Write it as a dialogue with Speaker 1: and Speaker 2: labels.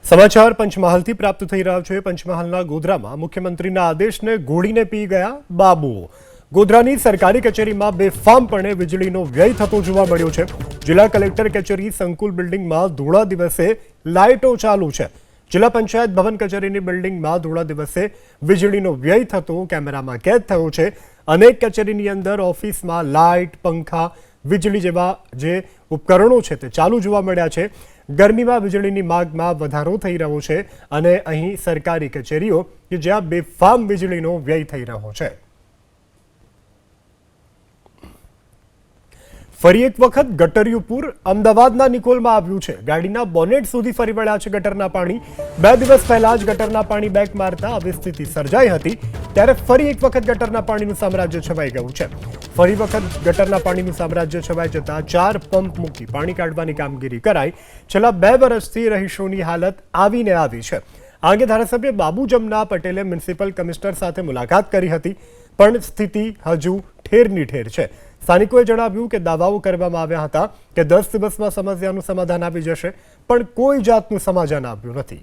Speaker 1: સમાચાર પંચમહાલથી પ્રાપ્ત થઈ રહ્યા છે। પંચમહાલના ગોધરામાં મુખ્યમંત્રીના આદેશને ઘોડીને પી ગયા બાબુઓ। ગોધરાની સરકારી કચેરીમાં બેફામપણે વીજળીનો વ્યય થતો જોવા મળ્યો છે। જિલ્લા કલેક્ટર કચેરી સંકુલ બિલ્ડિંગમાં ધોળા દિવસે લાઇટો ચાલુ છે। જિલ્લા પંચાયત ભવન કચેરીની બિલ્ડિંગમાં ધોળા દિવસે વીજળીનો વ્યય થતો કેમેરામાં કેદ થયો છે। અનેક કચેરીની અંદર ઓફિસમાં લાઇટ, પંખા, વીજળી જેવા જે ઉપકરણો છે તે ચાલુ જોવા મળ્યા છે। ગરમીમાં વીજળીની માંગમાં વધારો થઈ રહ્યો છે અને અહીં સરકારી કચેરીઓ કે જ્યાં બેફામ વીજળીનો વ્યય થઈ રહ્યો છે। ફરી એક વખત ગટરિયું પૂર અમદાવાદના નિકોલમાં આવ્યું છે। ગાડીના બોનેટ સુધી ફરી વળ્યા છે ગટરના પાણી। 2 દિવસ પહેલા જ ગટરના પાણી બેક મારતા આવી સ્થિતિ સર્જાઈ હતી, ત્યારે ફરી એક વખત ગટરના પાણીનું સામ્રાજ્ય છવાઈ ગયું છે। ફરી વખત ગટરના પાણીનું સામ્રાજ્ય છવાઈ જતા 4 પંપ મૂકી પાણી કાઢવાની કામગીરી કરાઈ। છેલ્લા 2 વર્ષથી રહીશોની હાલત આવીને આવી છે। આ અંગે ધારાસભ્ય બાબુ જમના પટેલે મ્યુનિસિપલ કમિશનર સાથે મુલાકાત કરી હતી, પણ સ્થિતિ હજુ ઠેરની ઠેર છે। સ્થાનિકોએ જણાવ્યું કે દાવાઓ કરવામાં આવ્યા હતા કે 10 દિવસમાં સમસ્યાનું સમાધાન આવી જશે, પણ કોઈ જાતનું સમાધાન આવ્યું નથી।